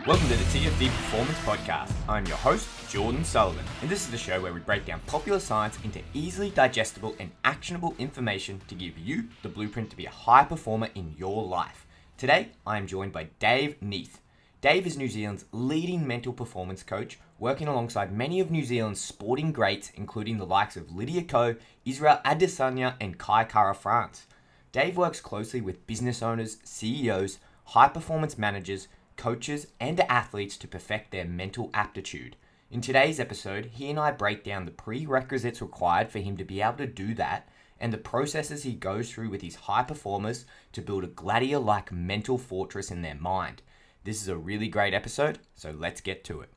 Welcome to the TFD Performance Podcast. I'm your host, Jordan Sullivan, and this is the show where we break down popular science into easily digestible and actionable information to give you the blueprint to be a high performer in your life. Today, I am joined by Dave Niethe. Dave is New Zealand's leading mental performance coach, working alongside many of New Zealand's sporting greats, including the likes of Lydia Ko, Israel Adesanya, and Kai Kara France. Dave works closely with business owners, CEOs, high-performance managers, coaches, and athletes to perfect their mental aptitude. In today's episode, he and I break down the prerequisites required for him to be able to do that and the processes he goes through with his high performers to build a gladiator-like mental fortress in their mind. This is a really great episode, so let's get to it.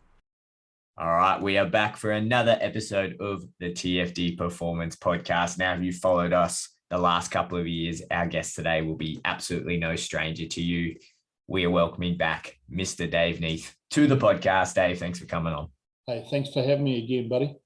All right, we are back for another episode of the TFD Performance Podcast. Now, if you followed us the last couple of years, our guest today will be absolutely no stranger to you. We are welcoming back Mr. Dave Niethe to the podcast. Dave, thanks for coming on. Hey, thanks for having me again, buddy.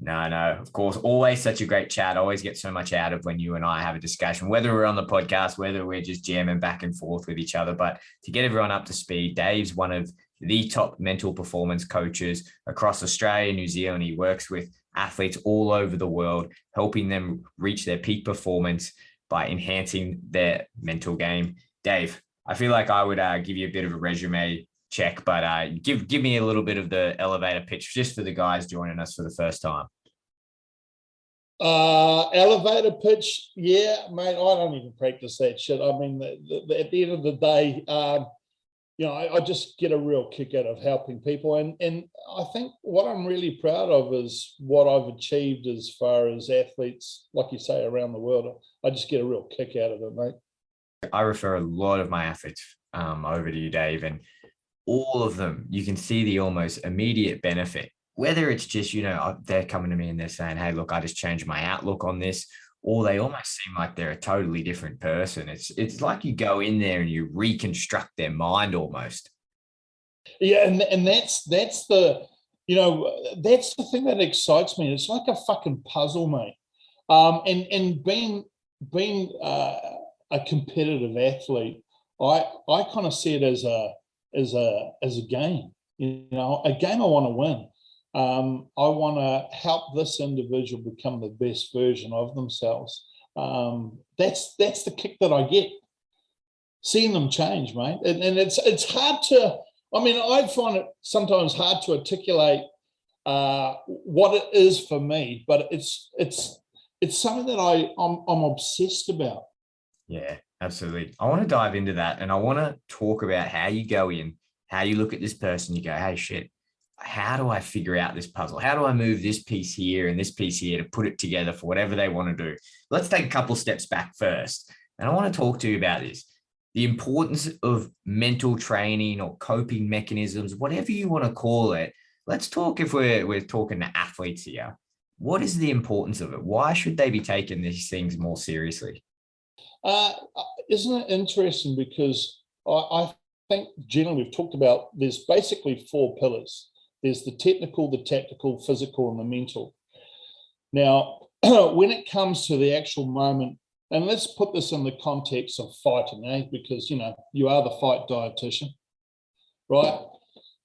No, of course, always such a great chat. I always get so much out of when you and I have a discussion, whether we're on the podcast, whether we're just jamming back and forth with each other. But to get everyone up to speed, Dave's one of the top mental performance coaches across Australia, New Zealand. He works with athletes all over the world, helping them reach their peak performance by enhancing their mental game. Dave, I feel like I would give you a bit of a resume check, but give me a little bit of the elevator pitch just for the guys joining us for the first time. Elevator pitch, yeah, mate. I don't even practice that shit. I mean, at the end of the day, I just get a real kick out of helping people, and I think what I'm really proud of is what I've achieved as far as athletes, like you say, around the world. I just get a real kick out of it, mate. I refer a lot of my athletes over to you, Dave, and all of them, you can see the almost immediate benefit, whether it's just, they're coming to me and they're saying, hey, look, I just changed my outlook on this, or they almost seem like they're a totally different person. It's like you go in there and you reconstruct their mind almost. Yeah, and that's the thing that excites me. It's like a fucking puzzle, mate. And being a competitive athlete, I kind of see it as a game, a game I want to win. I want to help this individual become the best version of themselves. That's the kick that I get, seeing them change, mate. And it's hard to, I find it sometimes hard to articulate what it is for me, but it's something that I'm obsessed about. Yeah, absolutely. I want to dive into that, and I want to talk about how you go in, how you look at this person, you go, hey, shit, how do I figure out this puzzle? How do I move this piece here and this piece here to put it together for whatever they want to do? Let's take a couple steps back first. And I want to talk to you about this, the importance of mental training or coping mechanisms, whatever you want to call it. Let's talk, if we're talking to athletes here, what is the importance of it? Why should they be taking these things more seriously? Isn't it interesting? Because I think generally we've talked about there's basically four pillars. There's the technical, the tactical, physical, and the mental. Now, when it comes to the actual moment, and let's put this in the context of fighting, because you are the fight dietitian, right?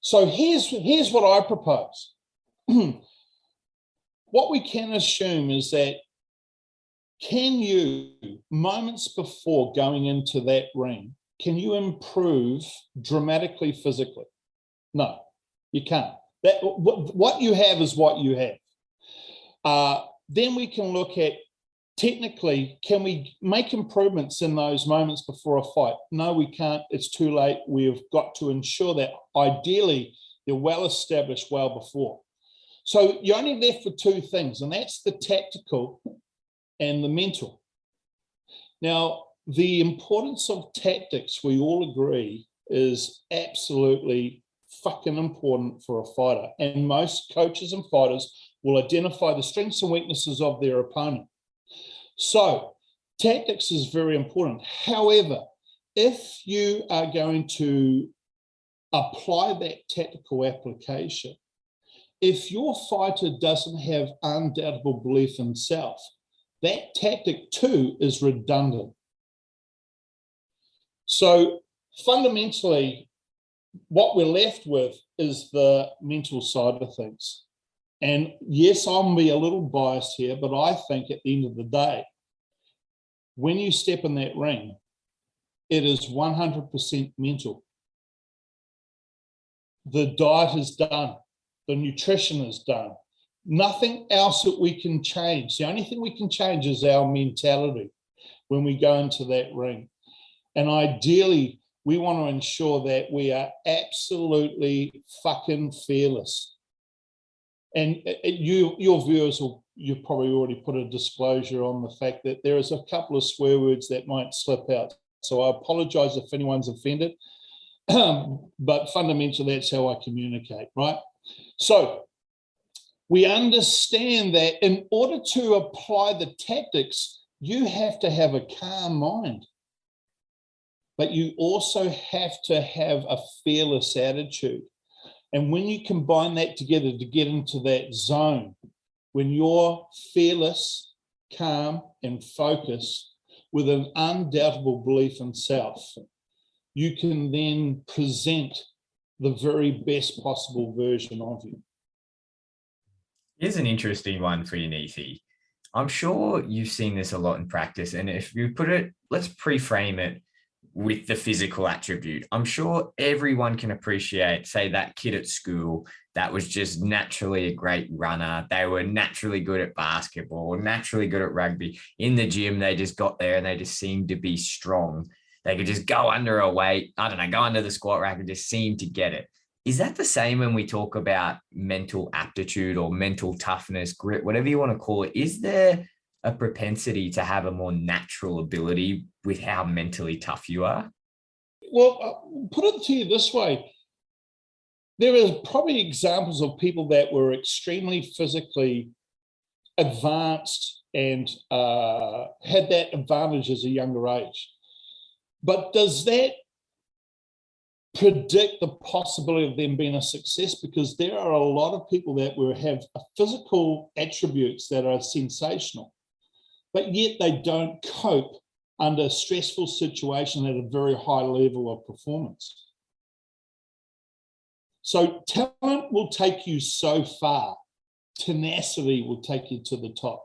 So here's what I propose. What we can assume is that, can you, moments before going into that ring, can you improve dramatically physically? No, you can't. What you have is what you have. Then we can look at, technically, can we make improvements in those moments before a fight? No, we can't. It's too late. We've got to ensure that ideally they're well established well before. So you're only left with two things, and that's the tactical and the mental. Now, the importance of tactics, we all agree, is absolutely fucking important for a fighter. And most coaches and fighters will identify the strengths and weaknesses of their opponent. So tactics is very important. However, if you are going to apply that tactical application, if your fighter doesn't have undoubtable belief in self, that tactic too is redundant. So fundamentally, what we're left with is the mental side of things. And yes, I'll be a little biased here, but I think at the end of the day, when you step in that ring, it is 100% mental. The diet is done. The nutrition is done. Nothing else that we can change. The only thing we can change is our mentality when we go into that ring. And ideally, we want to ensure that we are absolutely fucking fearless. And your viewers you've probably already put a disclosure on the fact that there is a couple of swear words that might slip out. So I apologize if anyone's offended, but fundamentally that's how I communicate, right? So we understand that in order to apply the tactics, you have to have a calm mind, but you also have to have a fearless attitude. And when you combine that together to get into that zone, when you're fearless, calm, and focused with an undoubtable belief in self, you can then present the very best possible version of you. Here's an interesting one for you, Niethe. I'm sure you've seen this a lot in practice. And if you put it, let's pre-frame it with the physical attribute. I'm sure everyone can appreciate, say, that kid at school that was just naturally a great runner. They were naturally good at basketball, naturally good at rugby. In the gym, they just got there and they just seemed to be strong. They could just go under a weight, go under the squat rack and just seem to get it. Is that the same when we talk about mental aptitude or mental toughness, grit, whatever you want to call it? Is there a propensity to have a more natural ability with how mentally tough you are? Well, put it to you this way. There are probably examples of people that were extremely physically advanced and had that advantage as a younger age. But does that predict the possibility of them being a success? Because there are a lot of people that have physical attributes that are sensational, but yet they don't cope under stressful situation at a very high level of performance. So talent will take you so far. Tenacity will take you to the top.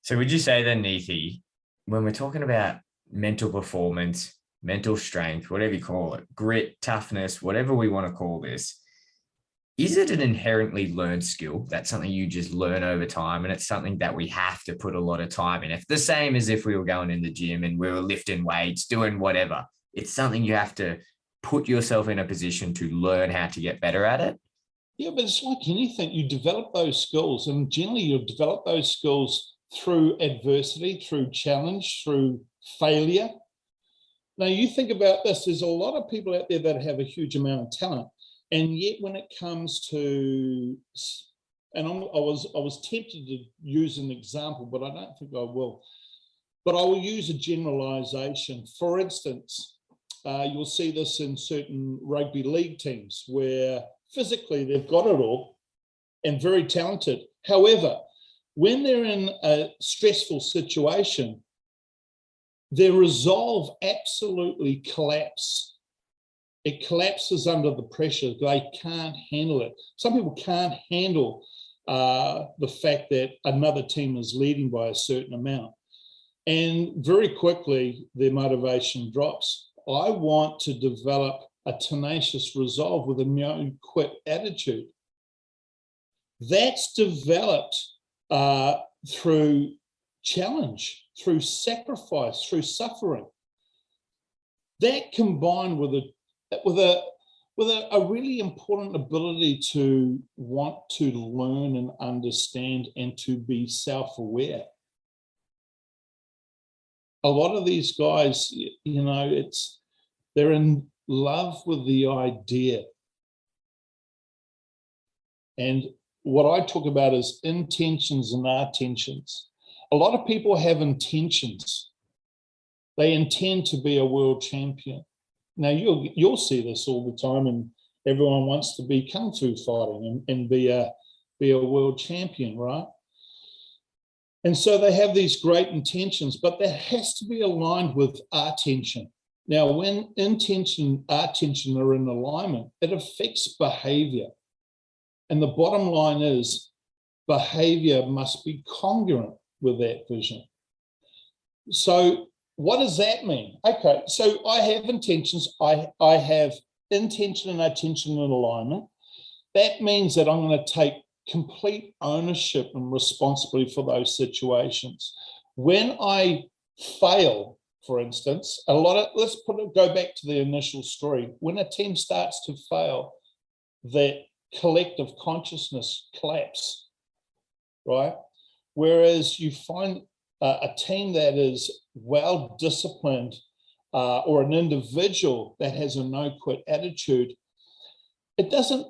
So would you say then, Niethe, when we're talking about mental performance, mental strength, whatever you call it, grit, toughness, whatever we want to call this, is it an inherently learned skill? That's something you just learn over time, and it's something that we have to put a lot of time in. If the same as if we were going in the gym and we were lifting weights, doing whatever, it's something you have to put yourself in a position to learn how to get better at it. Yeah, but it's like anything. You develop those skills, and generally you'll develop those skills through adversity, through challenge, through failure. Now, you think about this, there's a lot of people out there that have a huge amount of talent, and yet when it comes to, and I was tempted to use an example, but I don't think I will. But I will use a generalization. For instance, you'll see this in certain rugby league teams where physically they've got it all and very talented. However, when they're in a stressful situation, their resolve absolutely collapses. It collapses under the pressure. They can't handle it. Some people can't handle the fact that another team is leading by a certain amount. And very quickly, their motivation drops. I want to develop a tenacious resolve with a no quit attitude. That's developed through challenge, through sacrifice, through suffering. That combined with a really important ability to want to learn and understand and to be self-aware. A lot of these guys, they're in love with the idea. And what I talk about is intentions and attentions. A lot of people have intentions. They intend to be a world champion. Now, you'll see this all the time, and everyone wants to be kung fu fighting and be a world champion, right? And so they have these great intentions, but that has to be aligned with attention. Now, when intention, attention are in alignment, it affects behavior. And the bottom line is behavior must be congruent with that vision. So what does that mean? Okay, so I have intentions. I have intention and attention in alignment. That means that I'm going to take complete ownership and responsibility for those situations. When I fail, for instance, let's go back to the initial story. When a team starts to fail, that collective consciousness collapse, right? Whereas you find a team that is well disciplined, or an individual that has a no-quit attitude, it doesn't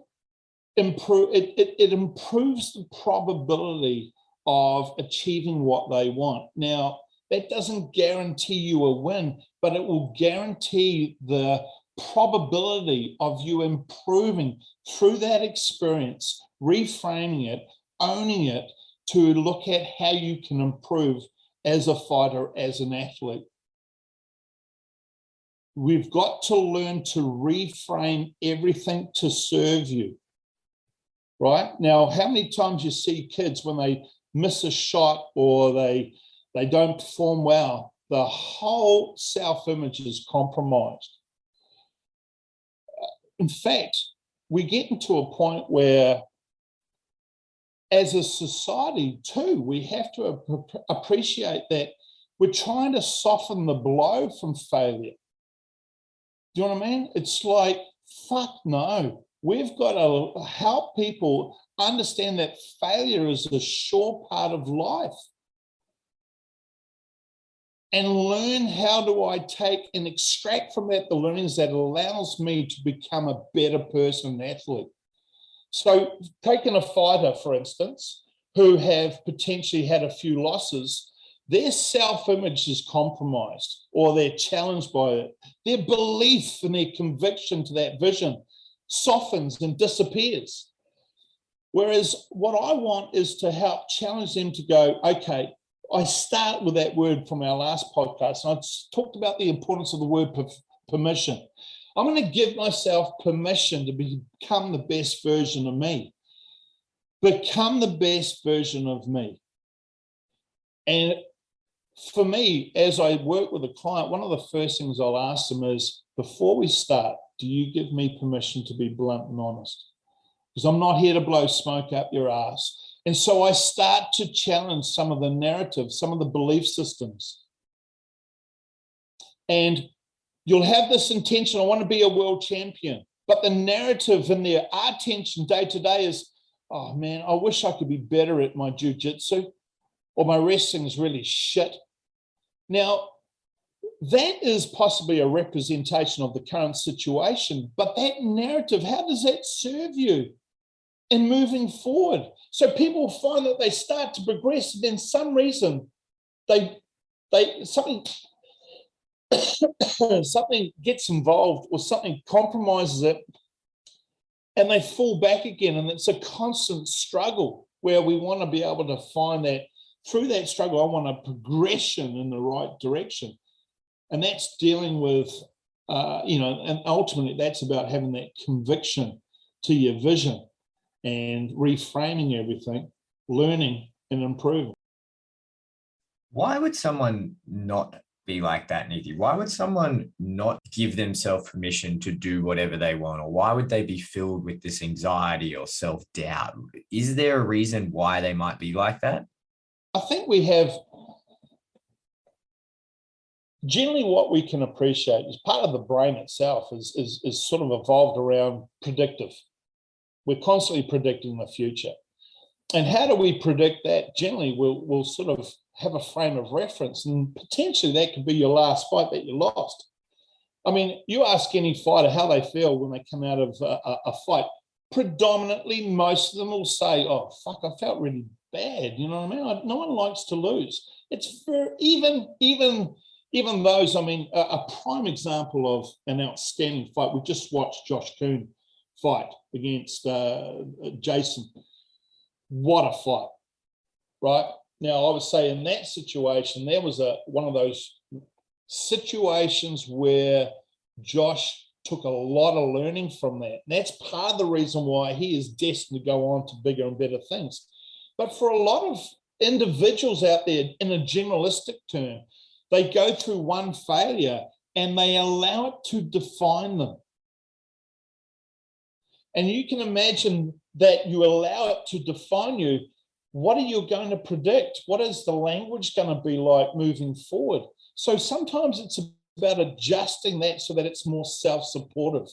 improve. It improves the probability of achieving what they want. Now, that doesn't guarantee you a win, but it will guarantee the probability of you improving through that experience, reframing it, owning it, to look at how you can improve as a fighter, as an athlete. We've got to learn to reframe everything to serve you, right? Now, how many times you see kids when they miss a shot or they don't perform well, the whole self-image is compromised. In fact, we get into a point where, as a society too, we have to appreciate that we're trying to soften the blow from failure. Do you know what I mean? It's like, fuck no. We've got to help people understand that failure is a sure part of life. And learn, how do I take and extract from that the learnings that allows me to become a better person, an athlete. So taking a fighter, for instance, who have potentially had a few losses, their self-image is compromised, or they're challenged by it. Their belief and their conviction to that vision softens and disappears. Whereas what I want is to help challenge them to go, okay, I start with that word from our last podcast, and I talked about the importance of the word permission. I'm going to give myself permission to become the best version of me. Become the best version of me. And for me, as I work with a client, one of the first things I'll ask them is, before we start, do you give me permission to be blunt and honest? Because I'm not here to blow smoke up your ass. And so I start to challenge some of the narratives, some of the belief systems. And you'll have this intention, I want to be a world champion. But the narrative in their attention day to day is, oh man, I wish I could be better at my jiu-jitsu, or my wrestling is really shit. Now, that is possibly a representation of the current situation, but that narrative, how does that serve you in moving forward? So people find that they start to progress, and then some reason something gets involved, or something compromises it, and they fall back again. And it's a constant struggle where we want to be able to find that through that struggle, I want a progression in the right direction. And that's dealing with, and ultimately that's about having that conviction to your vision and reframing everything, learning and improving. Why would someone not be like that, Niethe? Why would someone not give themselves permission to do whatever they want? Or why would they be filled with this anxiety or self-doubt? Is there a reason why they might be like that? I think we have, generally what we can appreciate is part of the brain itself is sort of evolved around predictive. We're constantly predicting the future. And how do we predict that? Generally, we'll sort of have a frame of reference, and potentially that could be your last fight that you lost. I mean, you ask any fighter how they feel when they come out of a fight. Predominantly, most of them will say, oh, fuck, I felt really bad. You know what I mean? No one likes to lose. It's for even those, I mean, a prime example of an outstanding fight. We just watched Josh Kuhn fight against Jason. What a fight, right? Now, I would say in that situation, there was one of those situations where Josh took a lot of learning from that. And that's part of the reason why he is destined to go on to bigger and better things. But for a lot of individuals out there, in a generalistic term, they go through one failure and they allow it to define them. And you can imagine that you allow it to define you. What are you going to predict? What is the language going to be like moving forward? So sometimes it's about adjusting that so that it's more self-supportive.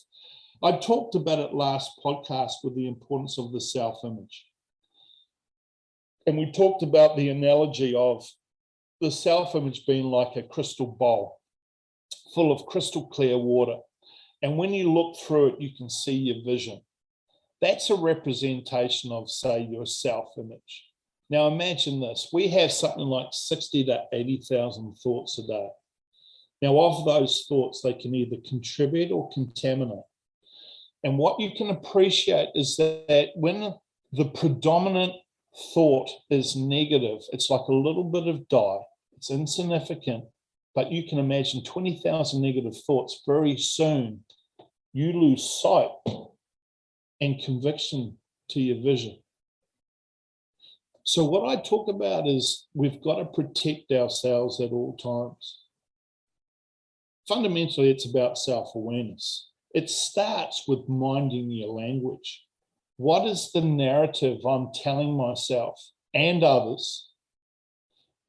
I talked about it last podcast with the importance of the self-image. And we talked about the analogy of the self-image being like a crystal bowl full of crystal clear water. And when you look through it, you can see your vision. That's a representation of, say, your self-image. Now imagine this, we have something like 60 to 80,000 thoughts a day. Now of those thoughts, they can either contribute or contaminate. And what you can appreciate is that when the predominant thought is negative, it's like a little bit of dye, it's insignificant, but you can imagine 20,000 negative thoughts, very soon you lose sight and conviction to your vision. So what I talk about is we've got to protect ourselves at all times. Fundamentally, it's about self-awareness. It starts with minding your language. What is the narrative I'm telling myself and others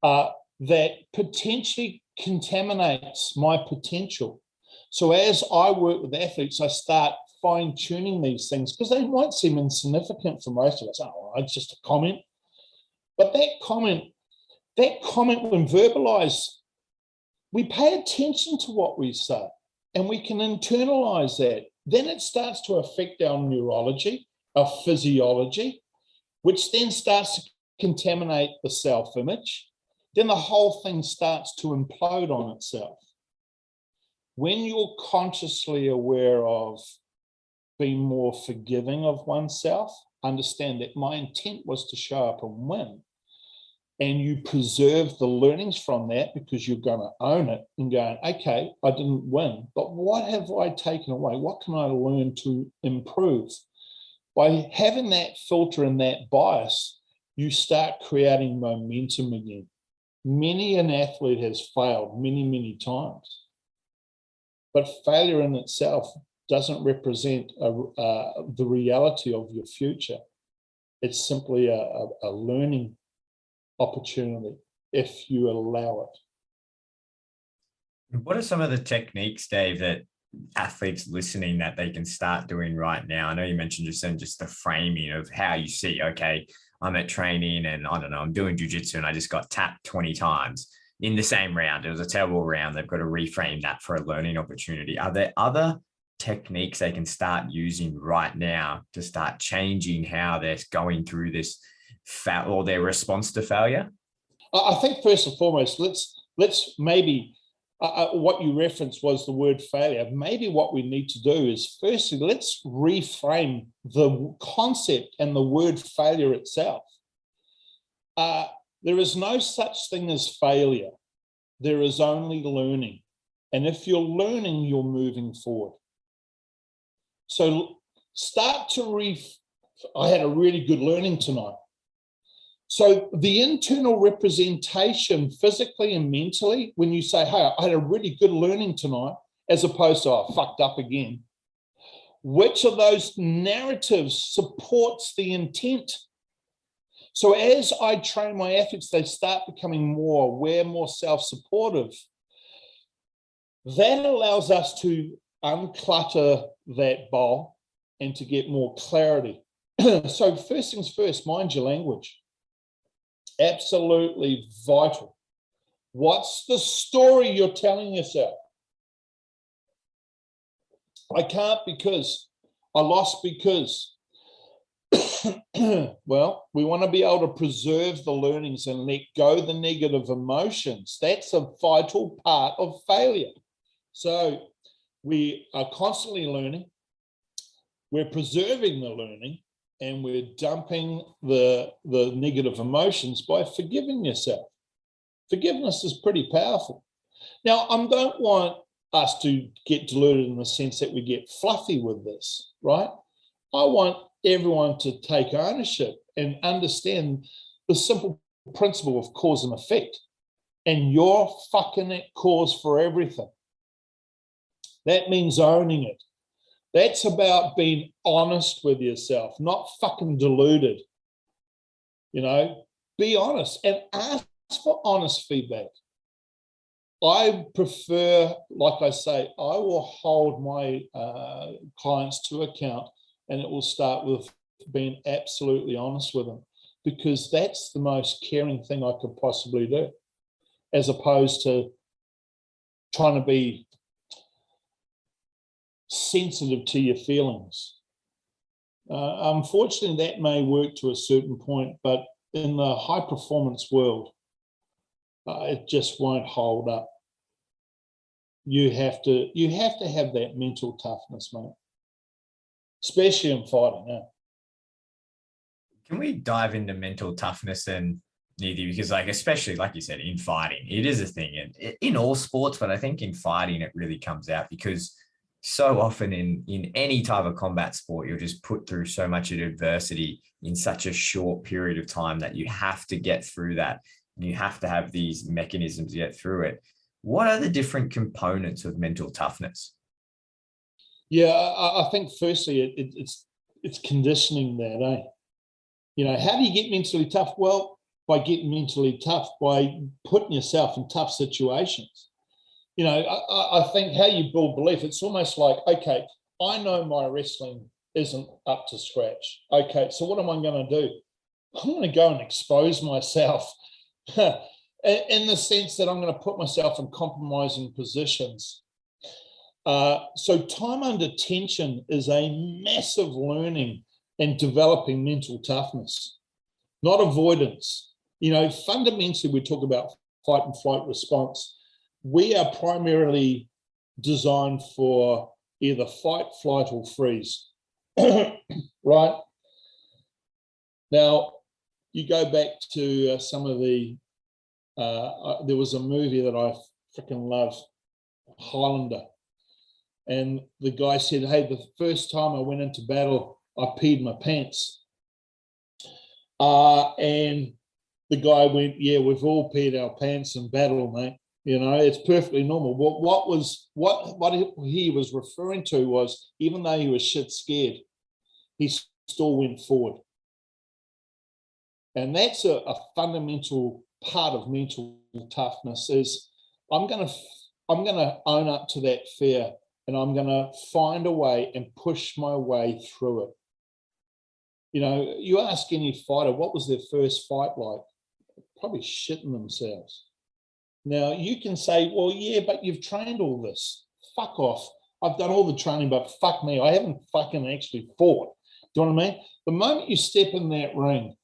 that potentially contaminates my potential? So as I work with athletes, I start fine-tuning these things because they might seem insignificant for most of us. Oh, it's just a comment. But that comment when verbalized, we pay attention to what we say and we can internalize that. Then it starts to affect our neurology, our physiology, which then starts to contaminate the self-image. Then the whole thing starts to implode on itself. When you're consciously aware of being more forgiving of oneself, understand that my intent was to show up and win. And you preserve the learnings from that because you're going to own it and going, okay, I didn't win, but what have I taken away? What can I learn to improve? By having that filter and that bias, you start creating momentum again. Many an athlete has failed many, many times, but failure in itself doesn't represent the reality of your future. It's simply a learning opportunity if you allow it. What are some of the techniques, Dave, that athletes listening that they can start doing right now? I know you mentioned just the framing of how you see, okay, I'm at training and I don't know, I'm doing jiu-jitsu and I just got tapped 20 times in the same round. It was a terrible round. They've got to reframe that for a learning opportunity. Are there other techniques they can start using right now to start changing how they're going through this or their response to failure? I think first and foremost, let's maybe what you referenced was the word failure. Maybe what we need to do is firstly, let's reframe the concept and the word failure itself. There is no such thing as failure. There is only learning. And if you're learning, you're moving forward. So start to I had a really good learning tonight. So the internal representation physically and mentally, when you say, hey, I had a really good learning tonight, as opposed to, oh, I fucked up again, which of those narratives supports the intent? So as I train my athletes, they start becoming more aware, more self-supportive. That allows us to unclutter that bowl and to get more clarity. So first things first, mind your language. Absolutely vital. What's the story you're telling yourself? I can't because, I lost because. Well, we want to be able to preserve the learnings and let go the negative emotions. That's a vital part of failure. So we are constantly learning, we're preserving the learning, and we're dumping the negative emotions by forgiving yourself. Forgiveness is pretty powerful. Now, I don't want us to get deluded in the sense that we get fluffy with this, right? I want everyone to take ownership and understand the simple principle of cause and effect. And you're fucking that cause for everything. That means owning it. That's about being honest with yourself, not fucking deluded. You know, be honest and ask for honest feedback. I prefer, like I say, I will hold my clients to account, and it will start with being absolutely honest with them, because that's the most caring thing I could possibly do, as opposed to trying to be sensitive to your feelings. Unfortunately, that may work to a certain point, but in the high performance world, it just won't hold up. You have to have that mental toughness, mate, especially in fighting. Yeah. Can we dive into mental toughness and Niethe? Because, like, especially like you said, in fighting, it is a thing, and in all sports, but I think in fighting it really comes out, because so often in any type of combat sport, you're just put through so much adversity in such a short period of time that you have to get through that. And you have to have these mechanisms to get through it. What are the different components of mental toughness? Yeah, I think firstly it's conditioning that, eh? You know, how do you get mentally tough? Well, by getting mentally tough, by putting yourself in tough situations. You know, I think how you build belief, it's almost like, okay, I know my wrestling isn't up to scratch. Okay, so what am I going to do? I'm going to go and expose myself in the sense that I'm going to put myself in compromising positions. So time under tension is a massive learning and developing mental toughness, not avoidance. You know, fundamentally, we talk about fight and flight response. We are primarily designed for either fight, flight, or freeze, right? Now, you go back to some of the, there was a movie that I freaking love, Highlander. And the guy said, hey, the first time I went into battle, I peed my pants. And the guy went, yeah, we've all peed our pants in battle, mate. You know, it's perfectly normal. What he was referring to was, even though he was shit scared, he still went forward. And that's a fundamental part of mental toughness, is I'm gonna own up to that fear, and I'm gonna find a way and push my way through it. You know, you ask any fighter, what was their first fight like? Probably shitting themselves. Now, you can say, well, yeah, but you've trained all this. Fuck off. I've done all the training, but fuck me, I haven't fucking actually fought. Do you know what I mean? The moment you step in that ring,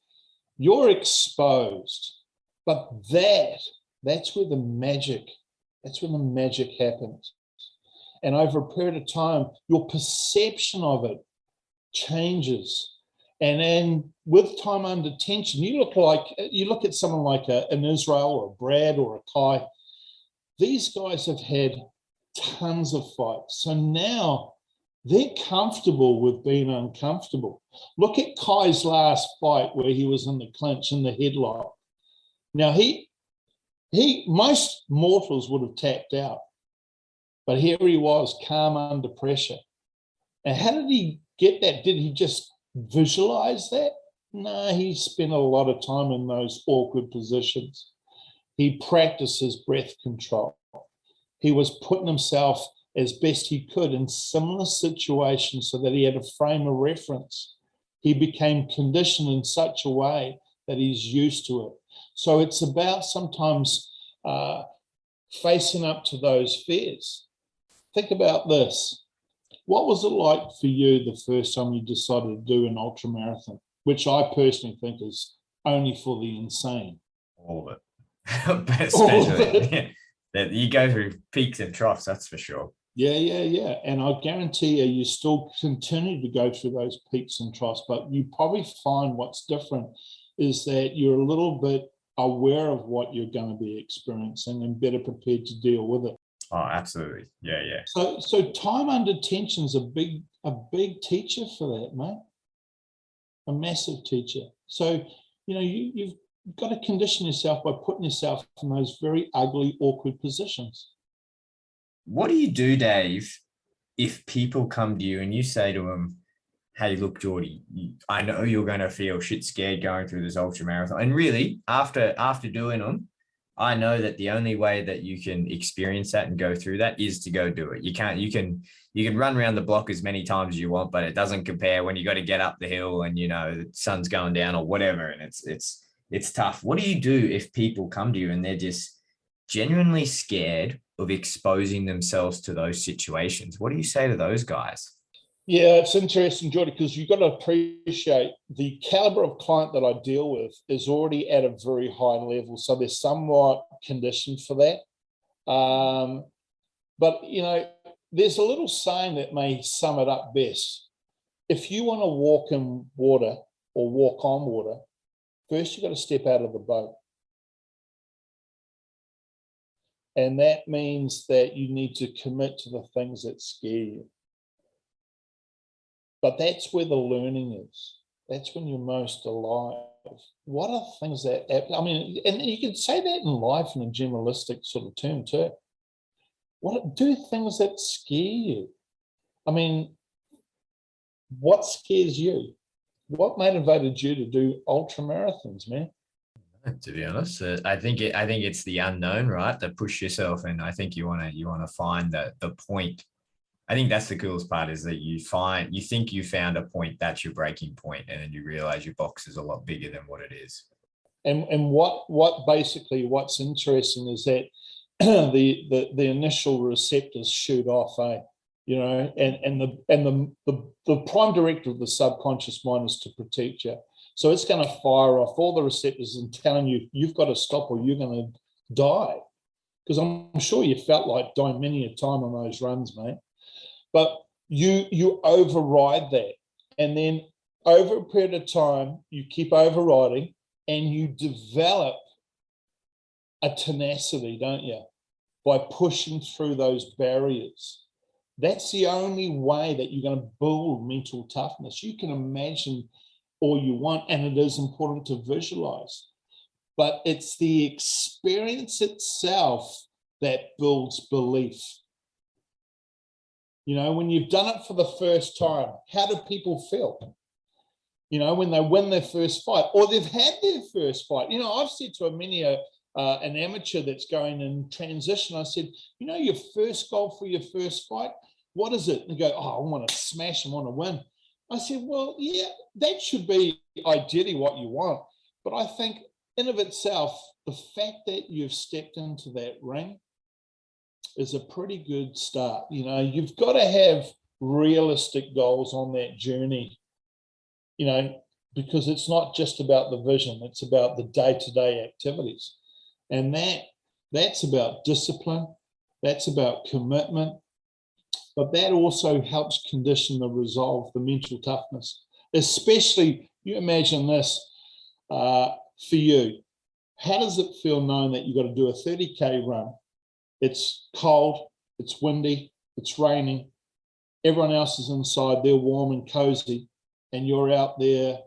you're exposed. But that's where the magic happens. And over a period of time, your perception of it changes. And then with time under tension, you look at someone like an Israel or a Brad or a Kai. These guys have had tons of fights. So now they're comfortable with being uncomfortable. Look at Kai's last fight where he was in the clinch, in the headlock. Now, most mortals would have tapped out. But here he was, calm under pressure. And how did he get that? Did he just visualize that? No, he spent a lot of time in those awkward positions. He practiced his breath control. He was putting himself as best he could in similar situations so that he had a frame of reference. He became conditioned in such a way that he's used to it. So it's about sometimes facing up to those fears. Think about this. What was it like for you the first time you decided to do an ultra marathon, which I personally think is only for the insane? All of it. But especially that you go through peaks and troughs, that's for sure. Yeah. And I guarantee you still continue to go through those peaks and troughs, but you probably find what's different is that you're a little bit aware of what you're going to be experiencing and better prepared to deal with it. Oh, absolutely. Yeah, yeah. So time under tension is a big teacher for that, mate. A massive teacher. So, you've got to condition yourself by putting yourself in those very ugly, awkward positions. What do you do, Dave, if people come to you and you say to them, hey, look, Geordie, I know you're going to feel shit scared going through this ultra marathon. And really, after doing them, I know that the only way that you can experience that and go through that is to go do it. You can run around the block as many times as you want, but it doesn't compare when you got to get up the hill and, the sun's going down or whatever. And it's tough. What do you do if people come to you and they're just genuinely scared of exposing themselves to those situations? What do you say to those guys? Yeah, it's interesting, Geordie, because you've got to appreciate the caliber of client that I deal with is already at a very high level. So they're somewhat conditioned for that. But, there's a little saying that may sum it up best. If you want to walk in water or walk on water, first you've got to step out of the boat. And that means that you need to commit to the things that scare you. But that's where the learning is. That's when you're most alive. What are things that, and you can say that in life in a generalistic sort of term too. Do things that scare you. What scares you? What motivated you to do ultra marathons, man? To be honest, I think it's the unknown, right? To push yourself, and I think you want to find the point. I think that's the coolest part is that you think you found a point that's your breaking point, and then you realize your box is a lot bigger than what it is. And what's interesting is that the initial receptors shoot off, and the prime directive of the subconscious mind is to protect you. So it's going to fire off all the receptors and telling you you've got to stop or you're going to die. Because I'm sure you felt like dying many a time on those runs, mate. But you override that. And then over a period of time, you keep overriding and you develop a tenacity, don't you? By pushing through those barriers. That's the only way that you're going to build mental toughness. You can imagine all you want, and it is important to visualize. But it's the experience itself that builds belief. When you've done it for the first time, how do people feel? When they win their first fight or they've had their first fight. I've said to an amateur that's going in transition, I said, your first goal for your first fight, what is it? And they go, I want to smash and want to win. I said, well, yeah, that should be ideally what you want. But I think in of itself, the fact that you've stepped into that ring is a pretty good start. You've got to have realistic goals on that journey, because it's not just about the vision, it's about the day-to-day activities. And that's about discipline, that's about commitment, but that also helps condition the resolve, the mental toughness. Especially, you imagine this for you. How does it feel knowing that you've got to do a 30K run? It's cold, it's windy, it's raining. Everyone else is inside, they're warm and cozy, and you're out there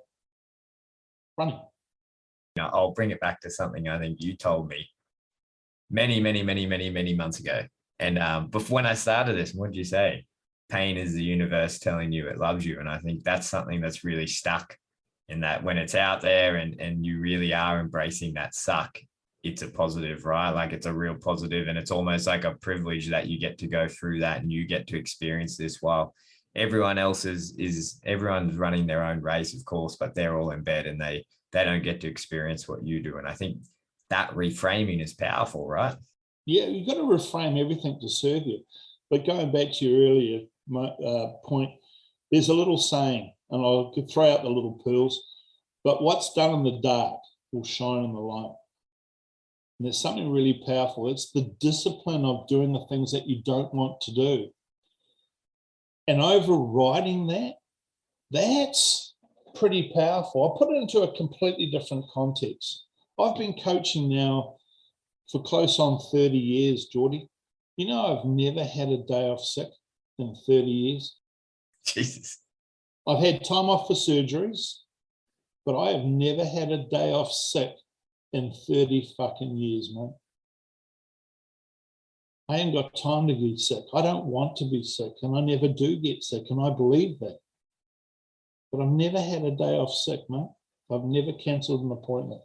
running. I'll bring it back to something I think you told me many months ago. And before when I started this, what did you say? Pain is the universe telling you it loves you. And I think that's something that's really stuck in that when it's out there and you really are embracing that suck, it's a positive, right? Like it's a real positive, and it's almost like a privilege that you get to go through that and you get to experience this while everyone else everyone's running their own race, of course, but they're all in bed and they don't get to experience what you do. And I think that reframing is powerful, right? Yeah, you've got to reframe everything to serve you. But going back to your earlier point, there's a little saying, and I'll throw out the little pearls, but what's done in the dark will shine in the light. And there's something really powerful. It's the discipline of doing the things that you don't want to do. And overriding that's pretty powerful. I'll put it into a completely different context. I've been coaching now for close on 30 years, Geordie. You know, I've never had a day off sick in 30 years. Jesus. I've had time off for surgeries, but I have never had a day off sick in 30 fucking years, mate. I ain't got time to get sick. I don't want to be sick, and I never do get sick, and I believe that. But I've never had a day off sick, mate. I've never cancelled an appointment.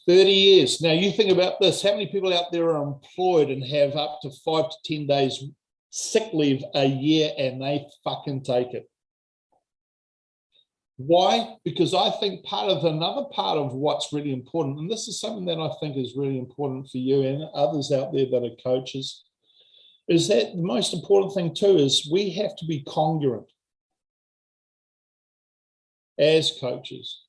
30 years. Now, you think about this. How many people out there are employed and have up to 5 to 10 days sick leave a year, and they fucking take it? Why? Because I think another part of what's really important, and this is something that I think is really important for you and others out there that are coaches, is that the most important thing too is we have to be congruent as coaches.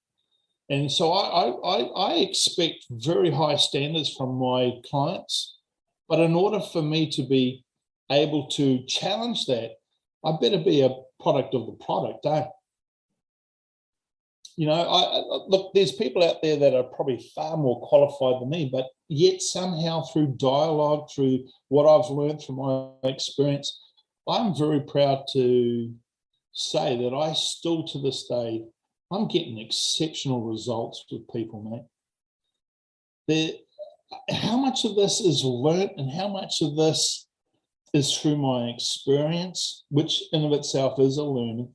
And so I expect very high standards from my clients, but in order for me to be able to challenge that, I better be a product of the product, eh? You know, look, there's people out there that are probably far more qualified than me, but yet somehow through dialogue, through what I've learned from my experience, I'm very proud to say that I still to this day, I'm getting exceptional results with people, mate. How much of this is learnt and how much of this is through my experience, which in of itself is a learning,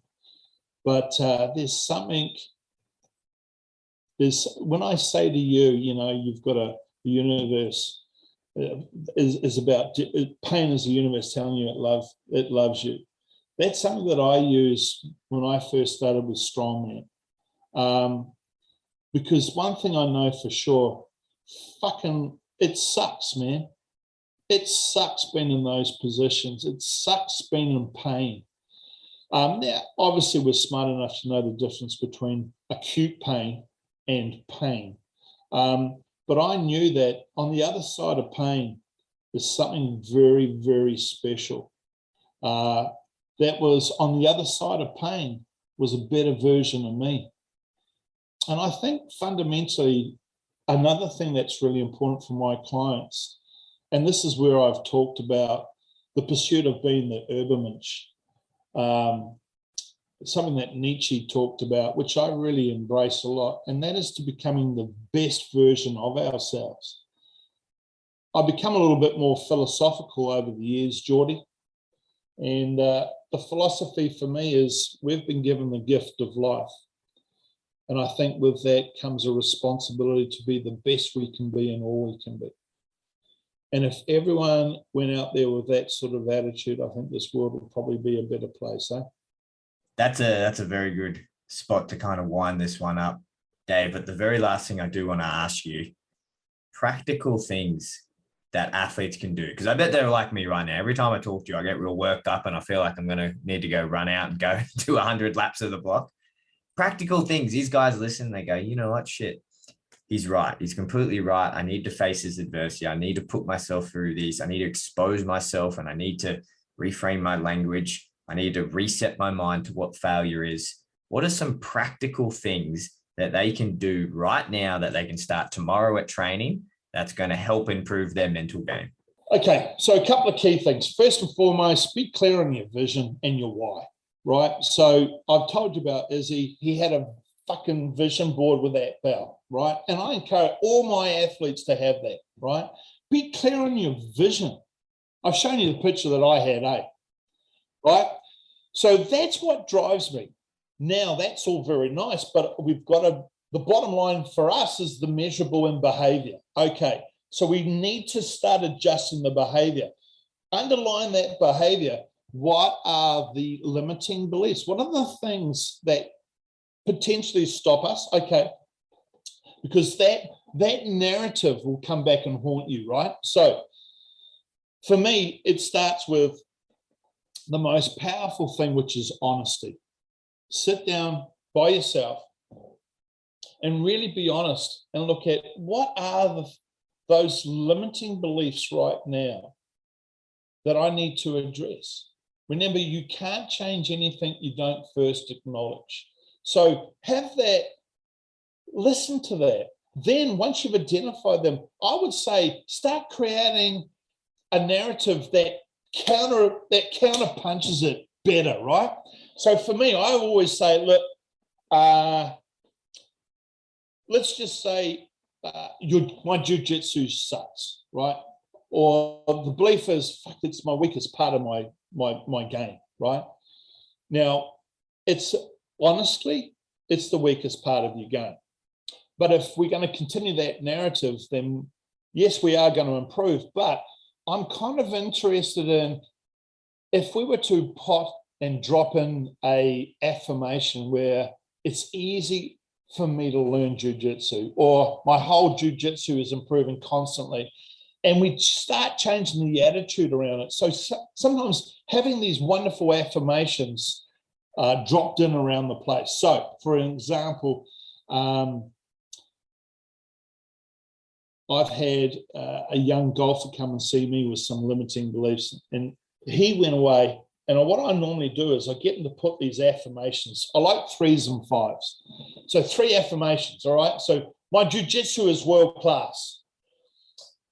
but there's something. When I say to you, you know, you've got the universe is about pain is the universe telling you it loves you. That's something that I use when I first started with strongman, because one thing I know for sure, fucking it sucks, man. It sucks being in those positions. It sucks being in pain. Now, obviously, we're smart enough to know the difference between acute pain and pain. But I knew that on the other side of pain, there's something very, very special. That was on the other side of pain was a better version of me. And I think fundamentally, another thing that's really important for my clients, and this is where I've talked about the pursuit of being the Übermensch, something that Nietzsche talked about, which I really embrace a lot, and that is to becoming the best version of ourselves. I've become a little bit more philosophical over the years, Geordie, and the philosophy for me is we've been given the gift of life. And I think with that comes a responsibility to be the best we can be and all we can be. And if everyone went out there with that sort of attitude, I think this world would probably be a better place, eh? That's a very good spot to kind of wind this one up, Dave. But the very last thing I do want to ask you, practical things that athletes can do, because I bet they're like me right now. Every time I talk to you, I get real worked up and I feel like I'm going to need to go run out and go do 100 laps of the block. Practical things. These guys listen, they go, you know what, shit, he's right. He's completely right. I need to face this adversity. I need to put myself through this. I need to expose myself and I need to reframe my language. I need to reset my mind to what failure is. What are some practical things that they can do right now that they can start tomorrow at training that's going to help improve their mental game? Okay, so a couple of key things. First and foremost, be clear on your vision and your why, right? So I've told you about Izzy. He had a fucking vision board with that bell, right? And I encourage all my athletes to have that, right? Be clear on your vision. I've shown you the picture that I had, right? So that's what drives me. Now, that's all very nice, but we've got the bottom line for us is the measurable in behavior. Okay, so we need to start adjusting the behavior. Underline that behavior. What are the limiting beliefs? What are the things that potentially stop us? Okay, because that narrative will come back and haunt you, right? So for me, it starts with the most powerful thing, which is honesty. Sit down by yourself and really be honest and look at what are those limiting beliefs right now that I need to address. Remember, you can't change anything you don't first acknowledge. So have that Listen to that. Then once you've identified them, I would say start creating a narrative that counter punches it better, right? So for me, I always say, look, let's just say my jiu-jitsu sucks, right? Or the belief is, fuck, it's my weakest part of my game, right? Now, it's honestly, it's the weakest part of your game. But if we're going to continue that narrative, then yes, we are going to improve. But I'm kind of interested in, if we were to pot and drop in a affirmation where it's easy for me to learn jiu-jitsu, or my whole jiu-jitsu is improving constantly, and we start changing the attitude around it. So sometimes having these wonderful affirmations dropped in around the place. So for example, I've had a young golfer come and see me with some limiting beliefs, and he went away. And what I normally do is I get him to put these affirmations. I like 3s and 5s. So 3 affirmations, all right? So my jiu-jitsu is world class.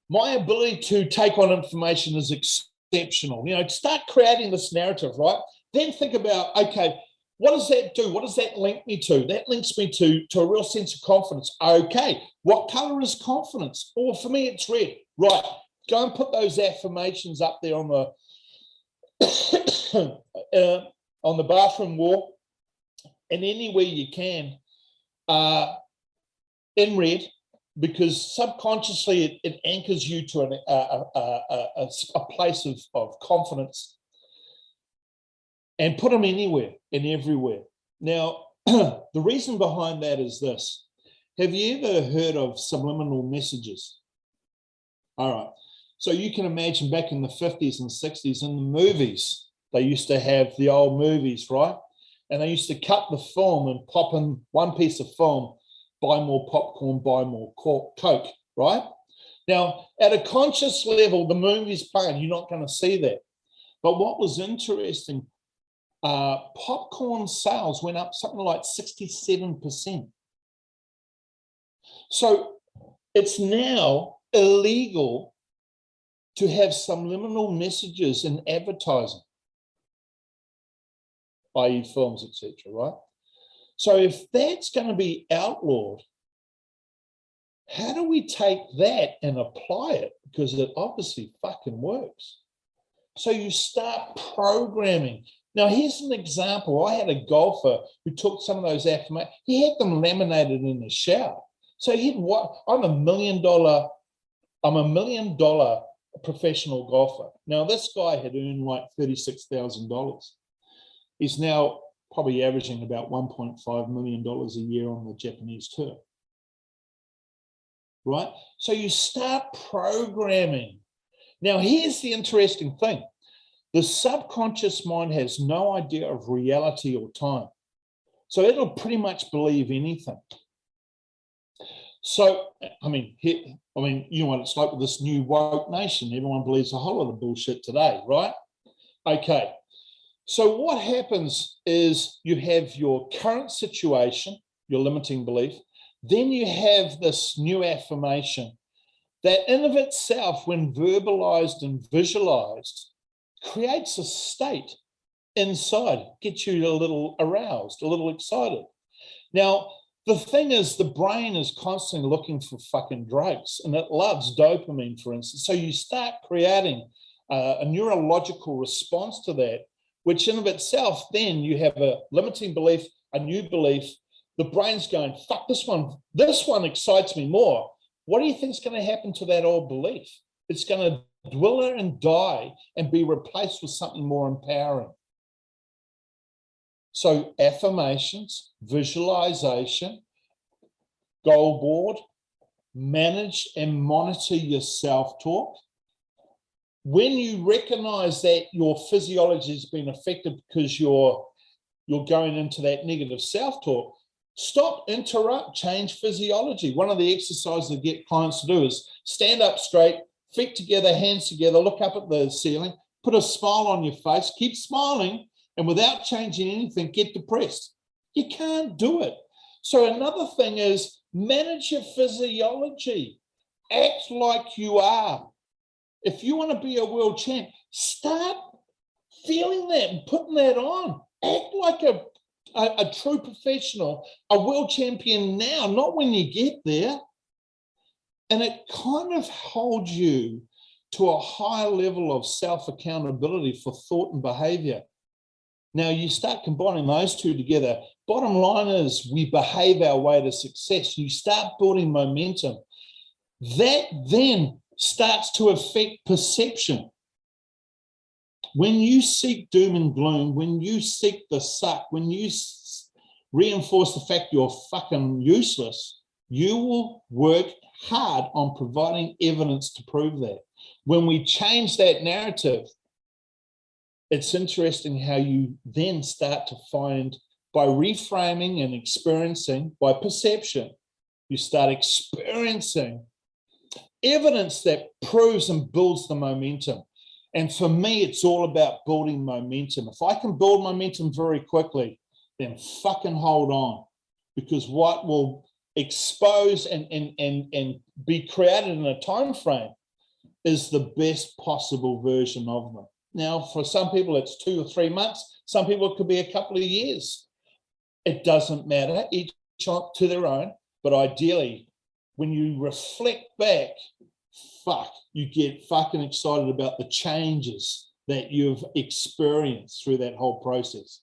My ability to take on information is exceptional. You know, start creating this narrative, right? Then think about, okay, what does that do? What does that link me to? That links me to a real sense of confidence. Okay, what color is confidence? Or for me, it's red. Right, go and put those affirmations up there on the bathroom wall, and anywhere you can, in red, because subconsciously it anchors you to a place of confidence. And put them anywhere and everywhere. Now, the reason behind that is this. Have you ever heard of subliminal messages? All right. So you can imagine back in the 50s and 60s in the movies, they used to have the old movies, right? And they used to cut the film and pop in one piece of film, buy more popcorn, buy more Coke, right? Now, at a conscious level, the movie's playing, you're not going to see that. But what was interesting, popcorn sales went up something like 67%. So it's now illegal to have subliminal messages in advertising, i.e. films, etc., right? So if that's going to be outlawed, how do we take that and apply it? Because it obviously fucking works. So you start programming. Now, here's an example. I had a golfer who took some of those affirmations. He had them laminated in the shower. So he'd what? I'm a $1 million professional golfer. Now, this guy had earned like $36,000. He's now probably averaging about $1.5 million a year on the Japanese tour. Right? So you start programming. Now, here's the interesting thing. The subconscious mind has no idea of reality or time. So it'll pretty much believe anything. So, I mean, you know what it's like with this new woke nation. Everyone believes a whole lot of bullshit today, right? Okay. So what happens is you have your current situation, your limiting belief. Then you have this new affirmation that in of itself, when verbalized and visualized, creates a state inside, gets you a little aroused, a little excited. Now, the thing is, the brain is constantly looking for fucking drugs, and it loves dopamine, for instance. So you start creating a neurological response to that, which in of itself, then you have a limiting belief, a new belief. The brain's going, fuck, this one excites me more. What do you think is going to happen to that old belief? It's going to dwindle and die and be replaced with something more empowering. So affirmations, visualization, goal board, manage and monitor your self-talk. When you recognize that your physiology has been affected because you're going into that negative self-talk, stop, interrupt, change physiology. One of the exercises I get clients to do is stand up straight, feet together, hands together, look up at the ceiling, put a smile on your face, keep smiling, and without changing anything, get depressed. You can't do it. So another thing is manage your physiology. Act like you are. If you want to be a world champ, start feeling that and putting that on. Act like a true professional, a world champion now, not when you get there. And it kind of holds you to a higher level of self-accountability for thought and behavior. Now, you start combining those two together. Bottom line is we behave our way to success. You start building momentum. That then starts to affect perception. When you seek doom and gloom, when you seek the suck, when you reinforce the fact you're fucking useless, you will work hard on providing evidence to prove that. When we change that narrative, it's interesting how you then start to find, by reframing and experiencing, by perception, you start experiencing evidence that proves and builds the momentum. And for me, it's all about building momentum. If I can build momentum very quickly, then fucking hold on, because what will expose and be created in a time frame is the best possible version of them. Now, for some people, it's 2 or 3 months. Some people, it could be a couple of years. It doesn't matter, each to their own. But ideally, when you reflect back, you get fucking excited about the changes that you've experienced through that whole process.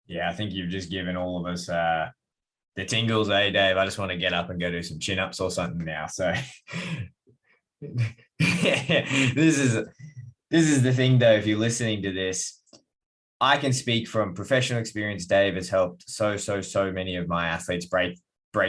Yeah, I think you've just given all of us the tingles, eh, Dave? I just want to get up and go do some chin-ups or something now. So this is the thing, though. If you're listening to this, I can speak from professional experience. Dave has helped so many of my athletes break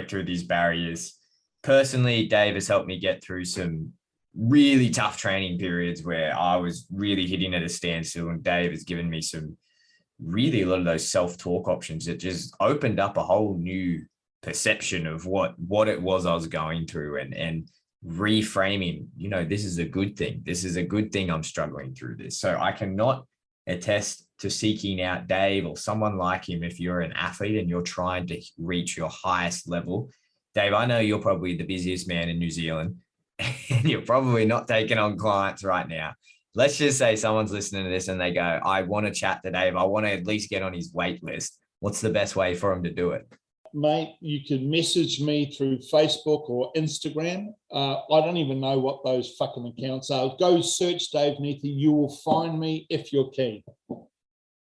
through these barriers. Personally, Dave has helped me get through some really tough training periods where I was really hitting at a standstill, and Dave has given me a lot of those self-talk options that just opened up a whole new perception of what it was I was going through, and reframing, this is a good thing. This is a good thing I'm struggling through this. So I cannot attest to seeking out Dave or someone like him if you're an athlete and you're trying to reach your highest level. Dave, I know you're probably the busiest man in New Zealand and you're probably not taking on clients right now. Let's just say someone's listening to this and they go, I want to chat to Dave. I want to at least get on his wait list. What's the best way for him to do it? Mate, you can message me through Facebook or Instagram. I don't even know what those fucking accounts are. Go search Dave Niethe. You will find me if you're keen.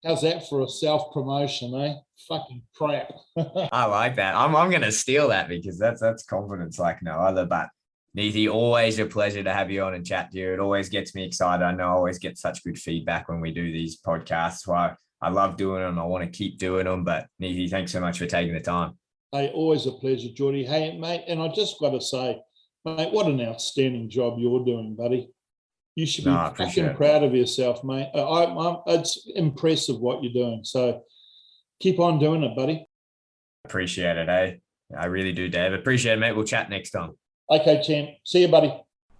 How's that for a self-promotion, eh? Fucking crap. I like that. I'm going to steal that because that's confidence like no other. But Niethe, always a pleasure to have you on and chat to you. It always gets me excited. I know I always get such good feedback when we do these podcasts. So I love doing them. I want to keep doing them. But Niethe, thanks so much for taking the time. Hey, always a pleasure, Geordie. Hey, mate, and I just got to say, mate, what an outstanding job you're doing, buddy. You should be fucking proud of yourself, mate. It's impressive what you're doing. So keep on doing it, buddy. Appreciate it, eh? I really do, Dave. Appreciate it, mate. We'll chat next time. Okay, champ. See you, buddy.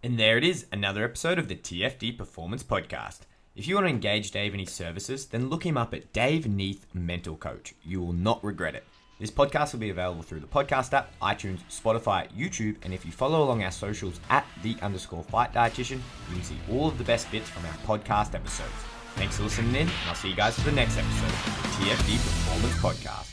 And there it is, another episode of the TFD Performance Podcast. If you want to engage Dave in his services, then look him up at Dave Niethe Mental Coach. You will not regret it. This podcast will be available through the podcast app, iTunes, Spotify, YouTube, and if you follow along our socials at @the_fight dietitian, you can see all of the best bits from our podcast episodes. Thanks for listening in, and I'll see you guys for the next episode of the TFD Performance Podcast.